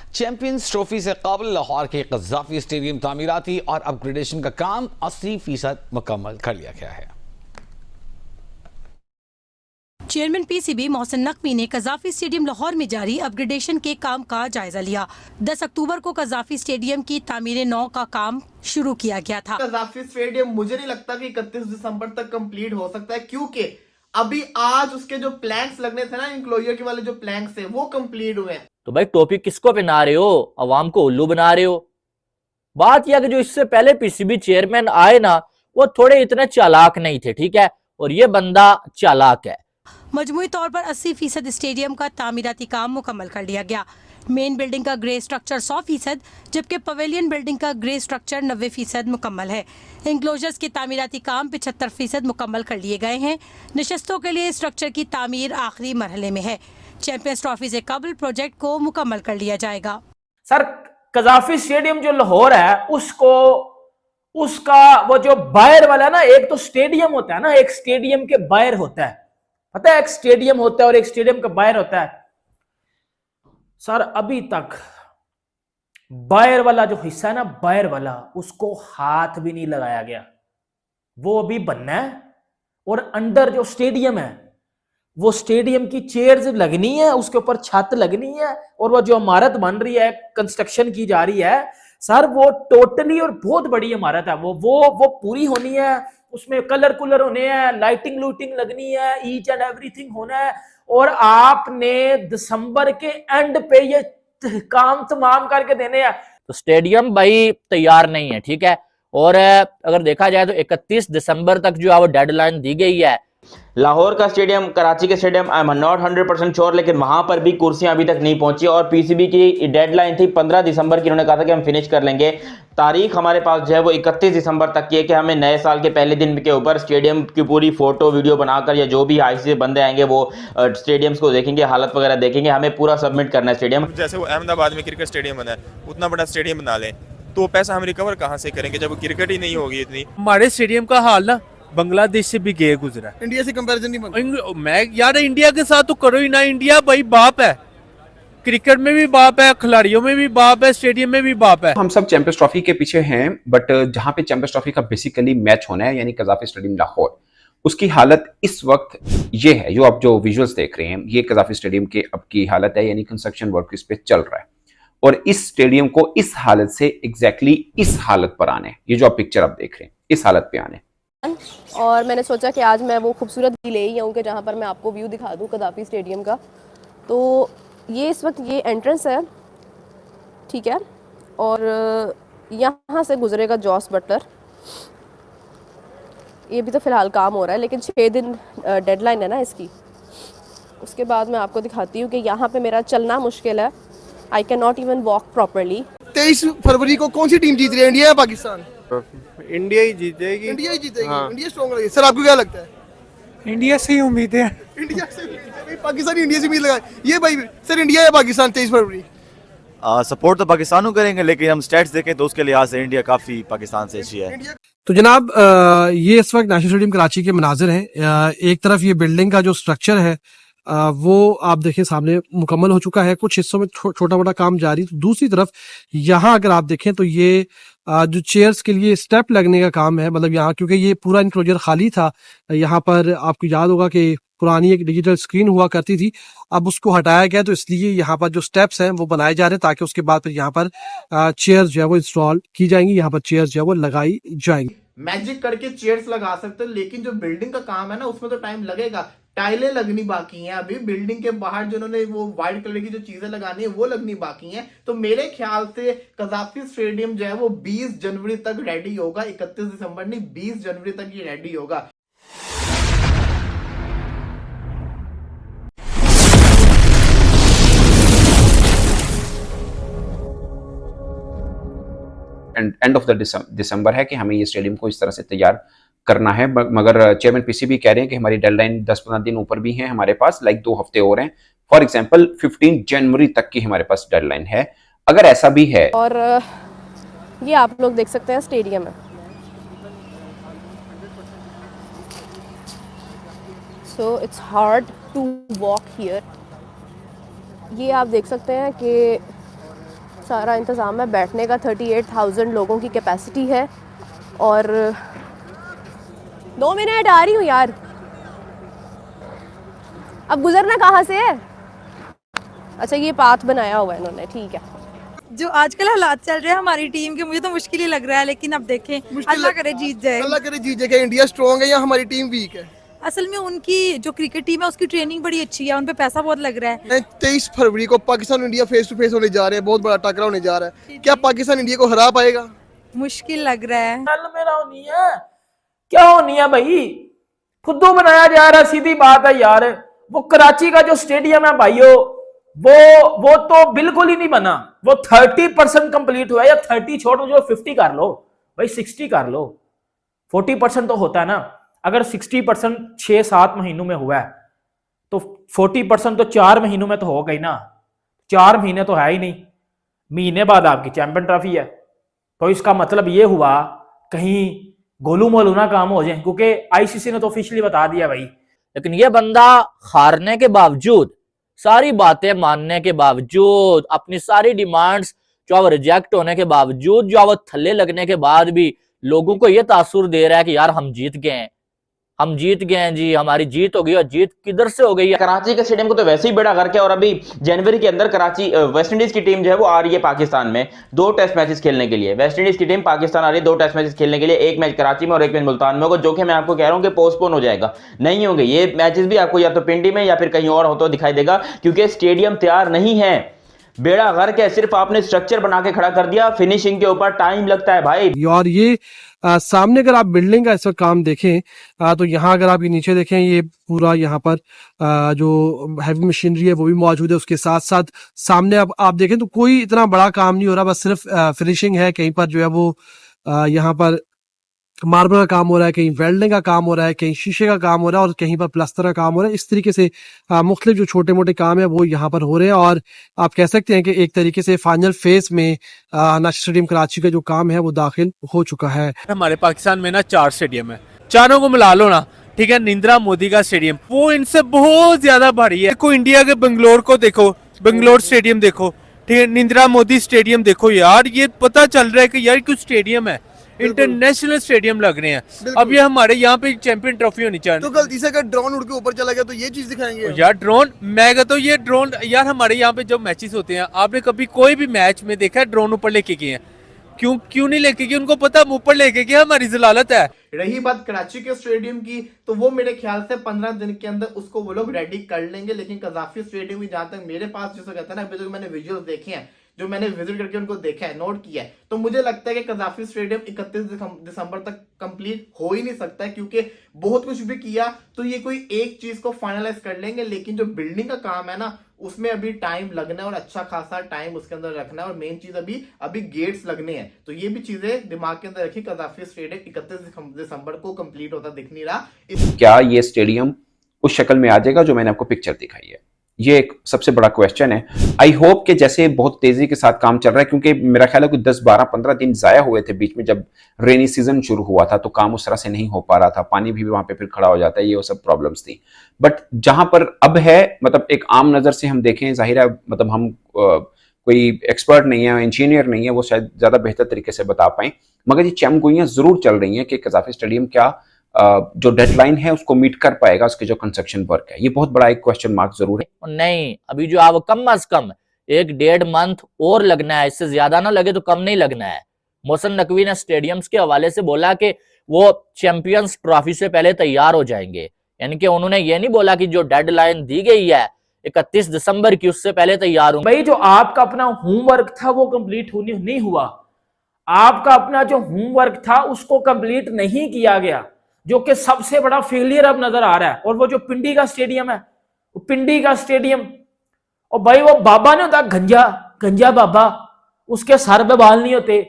Champions trophy से कबल लाहौर के कज़ाफी स्टेडियम तामीराती और अपग्रेडेशन का काम 80% मुकम्मल कर लिया गया है। चेयरमैन पीसीबी मोहसिन नकवी ने कज़ाफी स्टेडियम लाहौर में जारी अपग्रेडेशन के काम का जायजा लिया। 10 अक्टूबर को कज़ाफी स्टेडियम की तामीर नौ का काम शुरू किया गया था। कज़ाफी स्टेडियम मुझे नहीं लगता कि 31 दिसंबर तक कंप्लीट हो सकता है, क्योंकि अभी आज उसके जो प्लैंक्स लगने थे ना, इंक्लोजर के वाले जो प्लैंक्स थे वो कंप्लीट हुए हैं। तो भाई टॉपिक किसको पहना रहे हो? अवाम को उल्लू बना रहे हो। बात यह कि जो इससे पहले पीसीबी चेयरमैन आए ना, वो थोड़े इतने चालाक नहीं थे, ठीक है, और ये बंदा चालाक है। मजमूई तौर पर 80% स्टेडियम का तामीराती काम मुकम्मल कर लिया गया। मेन बिल्डिंग का ग्रे स्ट्रक्चर 100%, जबकि पवेलियन बिल्डिंग का ग्रे स्ट्रक्चर 90% मुकम्मल है। इंक्लोजर्स के तामीराती काम 75% मुकम्मल कर लिए गए हैं। नशस्तों के लिए स्ट्रक्चर की तामीर आखिरी मरहले में है। चैंपियंस ट्रॉफी से कबल प्रोजेक्ट को मुकम्मल कर लिया जाएगा। सर, कज़ाफी स्टेडियम जो लाहौर है उसका वो जो बाहर वाला ना, एक तो स्टेडियम होता है ना, एक स्टेडियम के बाहर होता है, पता है, एक स्टेडियम होता है और एक स्टेडियम का बाहर होता है। सर अभी तक बाहर वाला जो हिस्सा है ना, बाहर वाला, उसको हाथ भी नहीं लगाया गया, वो अभी बनना है। और अंदर जो स्टेडियम है, वो स्टेडियम की चेयर्स लगनी है, उसके ऊपर छत लगनी है, और वो जो इमारत बन रही है, कंस्ट्रक्शन की जा रही है सर, वो टोटली और बहुत बड़ी इमारत है, वो पूरी होनी है। उसमें कलर कुलर होने हैं, लाइटिंग लूटिंग लगनी है, ईच एंड एवरीथिंग होना है। और आपने दिसंबर के एंड पे ये काम तमाम करके देने हैं। तो स्टेडियम भाई तैयार नहीं है, ठीक है। और अगर देखा जाए तो 31 दिसंबर तक जो है वो डेडलाइन दी गई है। लाहौर का स्टेडियम, कराची के stadium, I am not 100% sure, लेकिन वहां पर भी कुर्सियां अभी तक नहीं पहुंची और पीसीबी की डेडलाइन थी 15 दिसंबर की। उन्होंने कहा था कि हम फिनिश कर लेंगे। तारीख हमारे पास जो है वो 31 दिसंबर तक की है कि हमें नए साल के पहले दिन के ऊपर स्टेडियम की पूरी फोटो वीडियो बनाकर, या जो भी आईसी से बंदे आएंगे वो स्टेडियम्स को देखेंगे, हालत वगैरह देखेंगे, हमें पूरा सबमिट करना है स्टेडियम। जैसे वो अहमदाबाद में क्रिकेट स्टेडियम बना है, उतना बड़ा स्टेडियम बना लें, तो पैसा हम रिकवर कहाँ से करेंगे जब क्रिकेट ही नहीं होगी इतनी। हमारे स्टेडियम का हाल ना बांग्लादेश से भी गए गुजरा, इंडिया से कंपैरिजन नहीं बनता। मैं यार इंडिया के साथ तो करो ही ना। इंडिया भाई बाप है, क्रिकेट में भी बाप है, खिलाड़ियों में भी बाप है, स्टेडियम में भी बाप है। हम सब चैंपियंस ट्रॉफी के पीछे हैं, बट जहां पे चैंपियंस ट्रॉफी का बेसिकली मैच होना है, यानी कज़ाफी स्टेडियम लाहौर, उसकी हालत इस वक्त ये है। जो आप जो विजुअल्स देख रहे हैं, ये कज़ाफी स्टेडियम की अब की हालत है, यानी कंस्ट्रक्शन वर्क इस पे चल रहा है। और इस स्टेडियम को इस हालत से एग्जैक्टली इस हालत पर आने, ये जो आप पिक्चर आप देख रहे हैं, इस हालत पे आने। और मैंने सोचा कि आज मैं वो खूबसूरत ले ही आऊँ कि जहाँ पर मैं आपको व्यू दिखा दूँ कज़ाफी स्टेडियम का। तो ये इस वक्त ये एंट्रेंस है, ठीक है, और यहाँ से गुजरेगा जॉस बटलर। ये भी तो फ़िलहाल काम हो रहा है, लेकिन 6 दिन डेडलाइन है ना इसकी। उसके बाद मैं आपको दिखाती हूँ कि यहाँ पे मेरा चलना मुश्किल है। I can not even walk properly. 23 फरवरी को कौन सी टीम जीत रही है, इंडिया या पाकिस्तान? इंडिया ही जीतेगी। इंडिया ही जीतेगी। हाँ। इंडिया स्ट्रॉन्ग लगी। सर आपको क्या लगता है? इंडिया से ही उम्मीद है। इंडिया से, पाकिस्तान इंडिया से उम्मीद लगा ये भाई। सर इंडिया या पाकिस्तान 23 फरवरी? सपोर्ट तो पाकिस्तान को करेंगे, लेकिन हम स्टैट्स देखें तो उसके लिहाज से इंडिया काफी पाकिस्तान से अच्छी है। तो जनाब ये इस वक्त नेशनल स्टेडियम कराची के मनाजिर हैं। एक तरफ ये बिल्डिंग का जो स्ट्रक्चर है वो आप देखें सामने मुकम्मल हो चुका है, कुछ हिस्सों में छोटा मोटा काम जारी। तो दूसरी तरफ यहाँ अगर आप देखें तो ये जो चेयर्स के लिए स्टेप लगने का काम है, मतलब यहाँ क्योंकि ये पूरा इंक्लोजर खाली था, यहाँ पर आपको याद होगा कि पुरानी एक डिजिटल स्क्रीन हुआ करती थी, अब उसको हटाया गया, तो इसलिए यहाँ पर जो स्टेप्स हैं वो बनाए जा रहे हैं ताकि उसके बाद फिर यहाँ पर चेयर्स जो है वो इंस्टॉल की जाएंगी, यहाँ पर चेयर्स जो है वो लगाई जाएंगी। मैजिक करके चेयर्स लगा सकते हो, लेकिन जो बिल्डिंग का काम है ना उसमें तो टाइम लगेगा। टाइलें लगनी बाकी हैं अभी, बिल्डिंग के बाहर जिन्होंने वो व्हाइट कलर की जो चीजें लगानी है वो लगनी बाकी हैं। तो मेरे ख्याल से कज़ाफी स्टेडियम जो है वो 20 जनवरी तक रेडी होगा। 31 दिसंबर नहीं, 20 जनवरी तक ये रेडी होगा। एंड ऑफ द दिसंबर है कि हमें ये स्टेडियम को इस तरह से तैयार करना है। मगर चेयरमैन पीसीबी कह रहे हैं कि हमारी डेडलाइन 10-15 दिन ऊपर भी है हमारे पास, लाइक 2 हफ्ते और हैं। फॉर एग्जांपल 15 जनवरी तक की हमारे पास डेडलाइन है, अगर ऐसा भी है। और ये आप लोग देख सकते हैं स्टेडियम है। So it's hard to walk here. ये आप देख सकते हैं कि सारा इंतज़ाम है, बैठने का 38,000 लोगों की कैपेसिटी है। और 2 मिनट आ रही हूँ यार, अब गुजरना कहाँ से है? अच्छा ये पाथ बनाया हुआ है इन्होंने, ठीक है। जो आजकल हालात चल रहे हैं हमारी टीम के, मुझे तो मुश्किल ही लग रहा है, लेकिन अब देखें, अल्लाह करे जीत जाए। अल्लाह करे जीत जाए। इंडिया स्ट्रॉन्ग है या हमारी टीम वीक है? असल में उनकी जो क्रिकेट टीम है उसकी ट्रेनिंग बड़ी अच्छी है, उन पे पैसा बहुत लग रहा है। 23 फरवरी को Pakistan India face to face होने जा रहे हैं, बहुत बड़ा टकराव होने जा रहा है। क्या पाकिस्तान इंडिया को हरा पाएगा? मुश्किल लग रहा है। कल मेरा होनी है, क्या होनी है भाई, फुद्दू बनाया जा रहा है, सीधी बात है यार। वो कराची का जो स्टेडियम है भाइयों, वो तो बिल्कुल ही नहीं बना, वो 30% कंप्लीट हुआ है, या 30 छोड़ जो 50 कर लो भाई, 60 कर लो, 40% तो होता है ना। अगर 60% 6-7 महीनों में हुआ है तो 40% तो 4 महीनों में तो हो गई ना। 4 महीने तो है ही नहीं, महीने बाद आपकी चैंपियन ट्रॉफी है। तो इसका मतलब ये हुआ कहीं गोलू मोलू ना काम हो जाए, क्योंकि आईसीसी ने तो ऑफिशियली बता दिया भाई। लेकिन ये बंदा हारने के बावजूद, सारी बातें मानने के बावजूद, अपनी सारी डिमांड्स जो अब रिजेक्ट होने के बावजूद, जो अब थल्ले लगने के बाद भी लोगों को ये तासुर दे रहा है कि यार हम जीत गए हैं, हम जीत गए हैं जी, हमारी जीत हो गई। और जीत किधर से हो गई है? कराची के स्टेडियम को तो वैसे ही बेड़ा गर्क है। और अभी जनवरी के अंदर कराची वेस्ट इंडीज की टीम जो है वो आ रही है पाकिस्तान में 2 टेस्ट मैचेस खेलने के लिए। वेस्ट इंडीज की टीम पाकिस्तान आ रही है 2 टेस्ट मैचेस खेलने के लिए, एक मैच कराची में और एक मैच मुल्तान में होगा, जो कि मैं आपको कह रहा हूं कि पोस्टपोन हो जाएगा, नहीं होंगे ये मैचेस भी। आपको या तो पिंडी में या फिर कहीं और होता दिखाई देगा, क्योंकि स्टेडियम तैयार नहीं है, बेड़ा गर्क है। सिर्फ आपने स्ट्रक्चर बना के खड़ा कर दिया, फिनिशिंग के ऊपर टाइम लगता है भाई। और ये सामने अगर आप बिल्डिंग का इस वक्त काम देखें तो यहाँ अगर आप ये नीचे देखें, ये पूरा यहाँ पर जो हैवी मशीनरी है वो भी मौजूद है। उसके साथ साथ सामने अब आप देखें तो कोई इतना बड़ा काम नहीं हो रहा, बस सिर्फ फिनिशिंग है। कहीं पर जो है वो यहाँ पर मार्बल का काम हो रहा है, कहीं वेल्डिंग का काम हो रहा है, कहीं शीशे का काम हो रहा है और कहीं पर प्लास्टर का काम हो रहा है। इस तरीके से मुख्तलिफ जो छोटे मोटे काम है वो यहाँ पर हो रहे हैं। और आप कह सकते हैं कि एक तरीके से फाइनल फेज में नेशनल स्टेडियम कराची का जो काम है वो दाखिल हो चुका है। हमारे पाकिस्तान में ना 4 स्टेडियम है, चारों को मिला लो ना, ठीक है। नरेंद्र मोदी का स्टेडियम वो इनसे बहुत ज्यादा भारी है। देखो इंडिया के बेंगलोर को देखो, बेंगलोर स्टेडियम देखो, ठीक है। नरेंद्र मोदी स्टेडियम देखो यार, ये पता चल रहा है कि यार कुछ स्टेडियम है, इंटरनेशनल स्टेडियम लग रहे हैं। अब ये हमारे यहाँ पे चैंपियन ट्रॉफी होनी चाहिए। तो गलती से अगर ड्रोन उड़ के ऊपर चला गया तो ये चीज दिखाएंगे यार। ड्रोन, मैं कहता हूँ ये ड्रोन यार, हमारे यहाँ पे जब मैचेस होते हैं, आपने कभी कोई भी मैच में देखा है ड्रोन ऊपर लेके गए हैं? क्यों नहीं लेके गए? उनको पता ऊपर लेके गए हमारी जलालत है। रही बात कराची के स्टेडियम की, तो वो मेरे ख्याल से 15 दिन के अंदर उसको वो लोग रेडी कर लेंगे। लेकिन कजाफी स्टेडियम की जहां तक मेरे पास जिसको कहता है ना, अभी तक मैंने विजुअल देखे हैं, जो मैंने विजिट करके उनको देखा है, नोट किया है, तो मुझे लगता है कि कजाफी स्टेडियम 31 दिसंबर तक कंप्लीट हो ही नहीं सकता है, क्योंकि बहुत कुछ भी किया तो ये कोई एक चीज को फाइनलाइज कर लेंगे, लेकिन जो बिल्डिंग का काम है ना उसमें अभी टाइम लगना है और अच्छा खासा टाइम उसके अंदर रखना है। और मेन चीज अभी गेट्स लगने हैं, तो ये भी चीजें दिमाग के अंदर रखी। कजाफी स्टेडियम 31 दिसंबर को कंप्लीट होता दिख नहीं रहा। क्या ये स्टेडियम उस शक्ल में आ जाएगा जो मैंने आपको पिक्चर दिखाई है? ये एक सबसे बड़ा क्वेश्चन है। आई होप कि जैसे बहुत तेजी के साथ काम चल रहा है, क्योंकि मेरा ख्याल है कि 10-12-15 दिन जाया हुए थे बीच में, जब रेनी सीजन शुरू हुआ था तो काम उस तरह से नहीं हो पा रहा था, पानी भी वहां पे फिर खड़ा हो जाता है, ये वो सब प्रॉब्लम्स थी। बट जहां पर अब है, मतलब एक आम नजर से हम देखें, जाहिर है मतलब हम कोई एक्सपर्ट नहीं है, इंजीनियर नहीं है, वो शायद ज्यादा बेहतर तरीके से बता पाए, मगर ये चमगोइयां जरूर चल रही हैं कि कजाफी स्टेडियम क्या जो डेडलाइन है उसको मीट कर पाएगा, उसके जो कंस्ट्रक्शन वर्क है। ये बहुत बड़ा एक क्वेश्चन मार्क जरूर है। नहीं, अभी जो आप कम अज कम 1-1.5 मंथ और लगना है, इससे ज्यादा ना लगे तो कम नहीं लगना है। मोहसिन नकवी ने स्टेडियम्स के हवाले से बोला कि वो चैंपियंस ट्रॉफी से पहले तैयार हो जाएंगे, यानी कि उन्होंने ये नहीं बोला कि जो डेडलाइन दी गई है 31 दिसंबर की उससे पहले तैयार हूं। भाई जो आपका अपना होमवर्क था वो कंप्लीट नहीं हुआ, आपका अपना जो होमवर्क था उसको कंप्लीट नहीं किया गया, जो कि सबसे बड़ा फेलियर अब नजर आ रहा है। और वो जो पिंडी का स्टेडियम है, वो पिंडी का स्टेडियम, और भाई वो बाबा नहीं होता गंजा बाबा, उसके सर पे बाल नहीं होते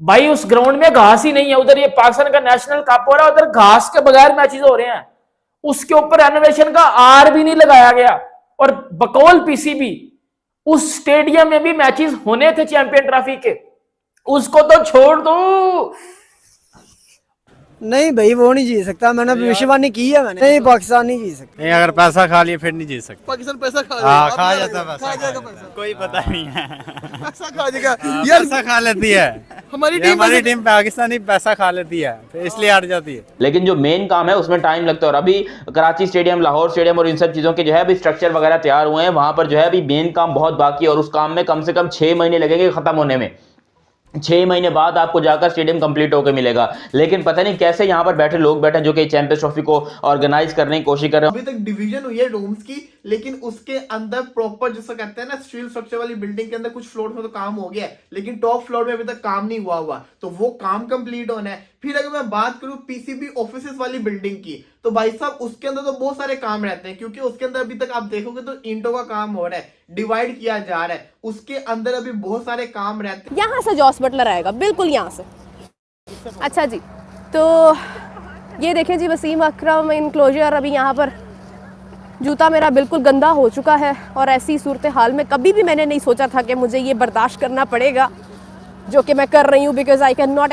भाई। उस ग्राउंड में घास ही नहीं है। उधर ये पाकिस्तान का नेशनल कप हो रहा है, उधर घास के बगैर मैचेस हो रहे हैं, उसके ऊपर रेनोवेशन का आर भी नहीं लगाया गया। और बकौल पीसीबी उस स्टेडियम में भी मैचेस होने थे चैंपियन ट्रॉफी के, उसको तो छोड़ दो, नहीं भाई वो नहीं जीत सकता, मैंने भविष्यवाणी की है मैंने, नहीं पाकिस्तान नहीं जीत सकता। नहीं, अगर पैसा खा लिए फिर नहीं जीत सकते। पाकिस्तान पैसा खा हाँ, खा जाता है खा जाएगा पैसा, कोई पता नहीं है। पैसा खा जाएगा यार पैसा खा लेती है हमारी टीम पाकिस्तानी पैसा खा लेती है, फिर इसलिए हार जाती है। लेकिन जो मेन काम है उसमें टाइम लगता है। और अभी कराची स्टेडियम, लाहौर स्टेडियम और इन सब चीजों के जो है अभी स्ट्रक्चर वगैरह तैयार हुए हैं, वहां पर जो है अभी मेन काम बहुत बाकी है और उस काम में कम से कम 6 महीने लगेंगे खत्म होने में। 6 महीने बाद आपको जाकर स्टेडियम कंप्लीट होकर मिलेगा। लेकिन पता नहीं कैसे यहाँ पर बैठे लोग बैठे जो कि चैंपियंस ट्रॉफी को ऑर्गेनाइज करने की कोशिश कर रहे हैं। अभी तक डिवीजन हुई है डोम्स की, लेकिन उसके अंदर प्रॉपर जैसा कहते हैं ना स्टील स्ट्रक्चर वाली बिल्डिंग के अंदर कुछ फ्लोर में तो काम हो गया है, लेकिन टॉप फ्लोर में अभी तक काम नहीं हुआ, तो वो काम कंप्लीट होना है। फिर अगर मैं बात करूं पीसीबी ऑफिसेज वाली बिल्डिंग की, तो भाई साहब उसके अंदर तो बहुत सारे काम रहते हैं, क्योंकि उसके अंदर अभी तक आप देखोगे तो ईंटों का काम हो रहा है, डिवाइड किया जा रहा है, उसके अंदर अभी बहुत सारे काम रहते हैं। यहाँ से जॉस बटलर आएगा, बिल्कुल यहाँ से। अच्छा जी, तो ये देखें जी वसीम अकरम इनक्लोजर। अभी यहाँ पर जूता मेरा बिल्कुल गंदा हो चुका है और ऐसी सूरत हाल में कभी भी मैंने नहीं सोचा था कि मुझे ये बर्दाश्त करना पड़ेगा, जो कि मैं कर रही हूँ, because I can not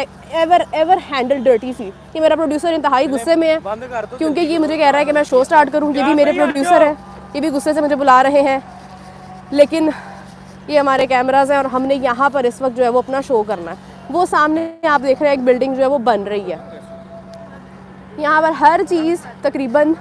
ever handle dirty feel. ये मेरा प्रोड्यूसर इंतहाई गुस्से में है, क्योंकि ये मुझे कह रहा है कि मैं शो स्टार्ट करूँ। ये भी मेरे प्रोड्यूसर है, ये भी गुस्से से मुझे बुला रहे हैं, लेकिन ये हमारे कैमराज हैं और हमने यहाँ पर इस वक्त जो है वो अपना शो करना है। वो सामने आप देख रहे हैं एक बिल्डिंग जो है वो बन रही है, यहाँ पर हर चीज़ तकरीबन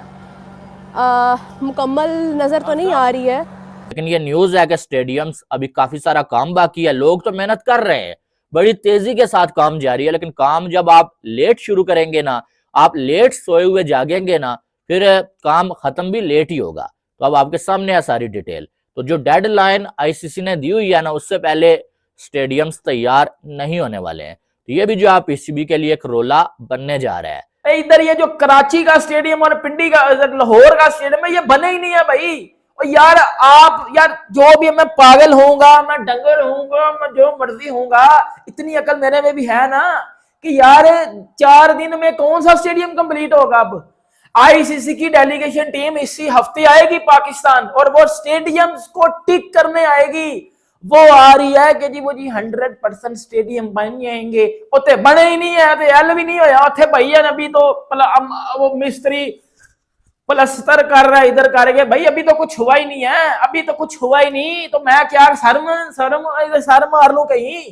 मुकम्मल नज़र तो नहीं आ रही है, लेकिन ये न्यूज़ है कि स्टेडियम्स अभी काफ़ी सारा काम बाकी है। लोग तो मेहनत कर रहे हैं, बड़ी तेज़ी के साथ काम जारी है, लेकिन काम जब आप लेट शुरू करेंगे ना, आप लेट सोए हुए जागेंगे ना, फिर काम ख़त्म भी लेट ही होगा। तो अब आपके सामने है सारी डिटेल। तो जो डेडलाइन आईसीसी ने दी हुई है ना, उससे पहले स्टेडियम्स तैयार नहीं होने वाले हैं। तो ये भी जो आप पीसीबी के लिए एक रोला बनने जा रहा है। इधर ये जो कराची का स्टेडियम और पिंडी का लाहौर का स्टेडियम है, ये बने ही नहीं है भाई। और यार आप यार जो भी, मैं पागल होऊंगा, मैं डंगर होऊंगा, मैं जो मर्जी होऊंगा, इतनी अकल मेरे में भी है ना कि यार 4 दिन में कौन सा स्टेडियम कंप्लीट होगा। अब आईसीसी की डेलीगेशन टीम इसी हफ्ते आएगी पाकिस्तान और वो स्टेडियम्स को टिक करने आएगी। वो आ रही है कि जी वो जी 100% स्टेडियम बन जाएंगे, उते बने ही नहीं है, तो एल भी नहीं होया उथे भैया। अभी तो वो मिस्त्री प्लस्तर कर रहा है, इधर करेंगे भाई, अभी तो कुछ हुआ ही नहीं है, अभी तो कुछ हुआ ही नहीं। तो मैं क्या सर मार लूं कहीं